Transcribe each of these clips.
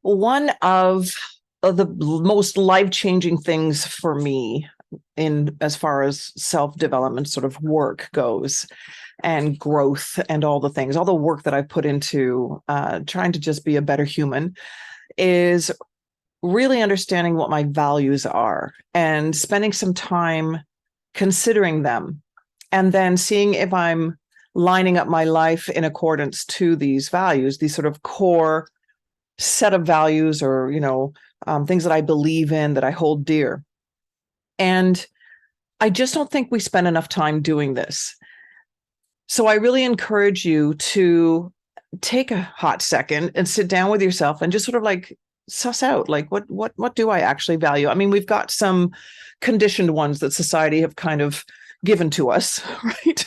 One of the most life-changing things for me in as far as self-development sort of work goes and growth and all the things, all the work that I've put into trying to just be a better human is really understanding what my values are and spending some time considering them and then seeing if I'm lining up my life in accordance to these values, these sort of core set of values or, things that I believe in, that I hold dear. And I just don't think we spend enough time doing this. So I really encourage you to take a hot second and sit down with yourself and just sort of like suss out, like, what do I actually value? I mean, we've got some conditioned ones that society have kind of given to us, right?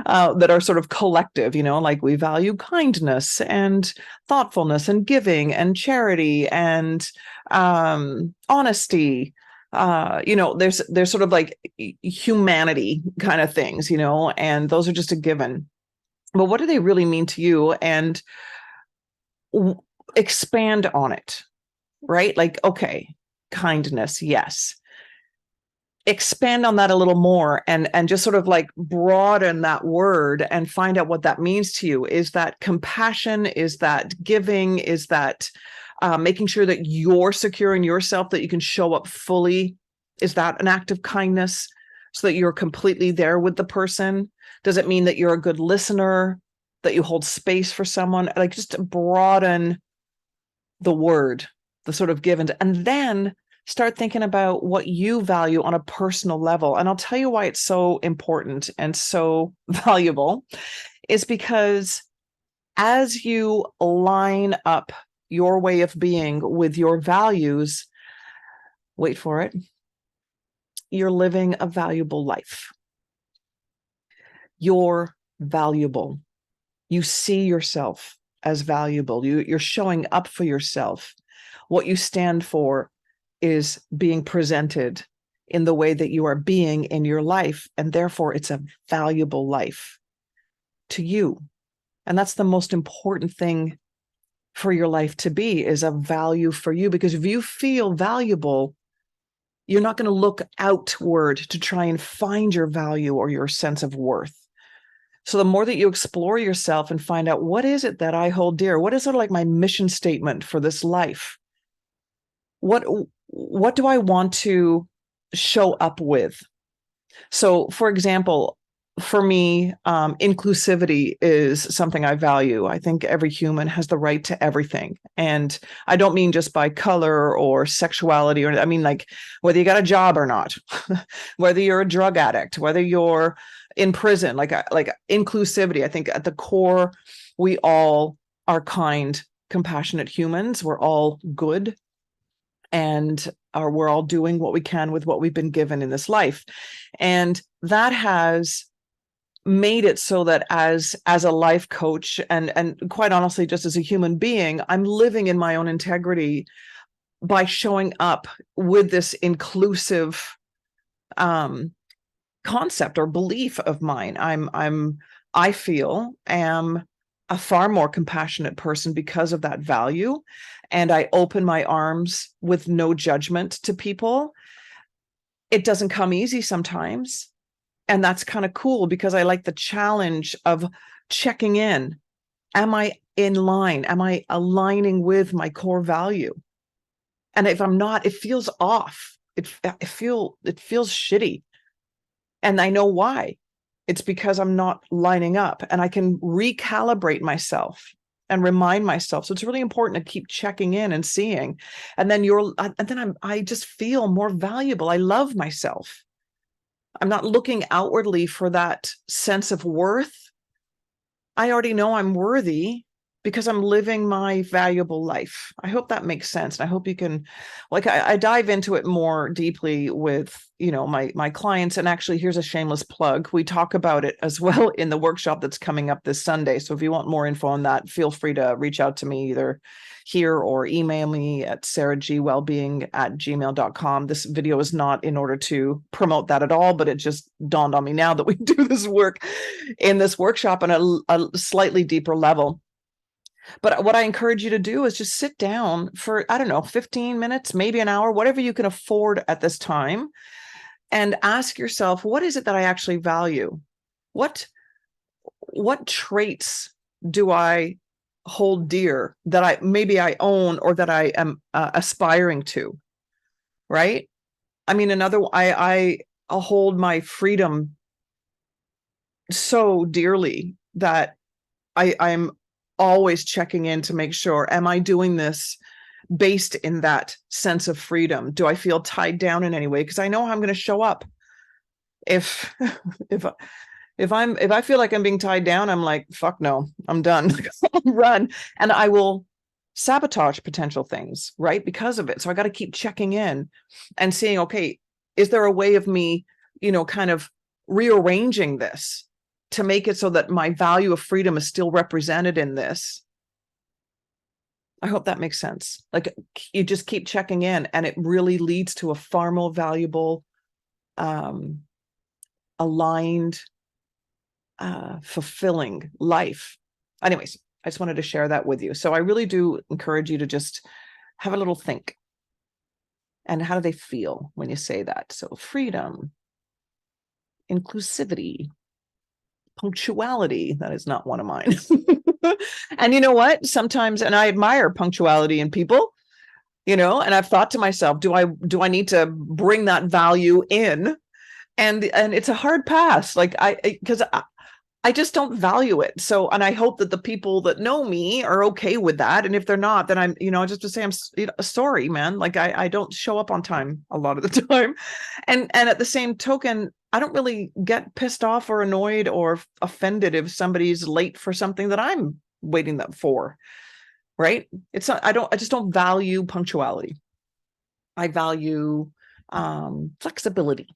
That are sort of collective, like we value kindness and thoughtfulness and giving and charity and honesty. There's sort of like humanity kind of things, and those are just a given. But what do they really mean to you? And expand on it, right? Like, okay, kindness, yes. Expand on that a little more and just sort of like broaden that word and find out what that means to you. Is that compassion? Is that giving? Is that making sure that you're secure in yourself, that you can show up fully? Is that an act of kindness so that you're completely there with the person? Does it mean that you're a good listener, that you hold space for someone? Like, just broaden the word, the sort of given, and then start thinking about what you value on a personal level. And I'll tell you why it's so important and so valuable is because as you line up your way of being with your values, wait for it, you're living a valuable life. You're valuable. You see yourself as valuable. You're showing up for yourself. What you stand for is being presented in the way that you are being in your life. And therefore, it's a valuable life to you. And that's the most important thing for your life to be, is a value for you. Because if you feel valuable, you're not going to look outward to try and find your value or your sense of worth. So the more that you explore yourself and find out, what is it that I hold dear? What is sort of like my mission statement for this life? What do I want to show up with? So, for example, for me, inclusivity is something I value. I think every human has the right to everything. And I don't mean just by color or sexuality, or I mean like whether you got a job or not, whether you're a drug addict, whether you're in prison, like inclusivity. I think at the core, we all are kind, compassionate humans. We're all good, and we're all doing what we can with what we've been given in this life. And that has made it so that as a life coach and quite honestly, just as a human being, I'm living in my own integrity by showing up with this inclusive concept or belief of mine. I feel am a far more compassionate person because of that value. And I open my arms with no judgment to people. It doesn't come easy sometimes. And that's kind of cool because I like the challenge of checking in. Am I in line? Am I aligning with my core value? And if I'm not, it feels off. It feels shitty. And I know why. It's because I'm not lining up, and I can recalibrate myself and remind myself. So it's really important to keep checking in and seeing. And then I just feel more valuable. I love myself. I'm not looking outwardly for that sense of worth. I already know I'm worthy because I'm living my valuable life. I hope that makes sense. And I hope you can, like, I dive into it more deeply with, my clients. And actually, here's a shameless plug. We talk about it as well in the workshop that's coming up this Sunday. So if you want more info on that, feel free to reach out to me either here or email me at sarahgwellbeing@gmail.com. This video is not in order to promote that at all, but it just dawned on me now that we do this work in this workshop on a slightly deeper level. But what I encourage you to do is just sit down for, I don't know, 15 minutes, maybe an hour, whatever you can afford at this time, and ask yourself, what is it that I actually value? What traits do I hold dear that I own, or that I am aspiring to, right? I mean, I hold my freedom so dearly that I'm always checking in to make sure, am I doing this based in that sense of freedom? Do I feel tied down in any way? Because I know how I'm going to show up. If if if I feel like I'm being tied down, I'm like, fuck no, I'm done. Run. And I will sabotage potential things, right? Because of it. So I got to keep checking in and seeing, okay, is there a way of me, kind of rearranging this to make it so that my value of freedom is still represented in this? I hope that makes sense. Like, you just keep checking in, and it really leads to a far more valuable, aligned, fulfilling life. Anyways, I just wanted to share that with you. So I really do encourage you to just have a little think. And how do they feel when you say that? So freedom, inclusivity, punctuality. That is not one of mine. And you know what? Sometimes, and I admire punctuality in people, and I've thought to myself, do I need to bring that value in? And it's a hard pass. Like, because I just don't value it. So, and I hope that the people that know me are okay with that. And if they're not, then I'm, just to say, I'm sorry, man. Like, I don't show up on time a lot of the time. And at the same token, I don't really get pissed off or annoyed or offended if somebody's late for something that I'm waiting for. Right. It's not, I just don't value punctuality. I value flexibility.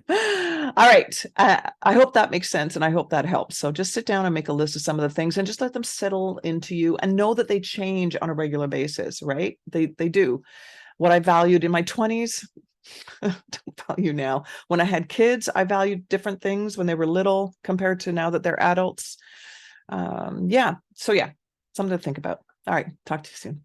All right. I hope that makes sense, and I hope that helps. So just sit down and make a list of some of the things, and just let them settle into you, and know that they change on a regular basis, right? They do. What I valued in my 20s, don't value now. When I had kids, I valued different things when they were little compared to now that they're adults. Yeah. So yeah, something to think about. All right. Talk to you soon.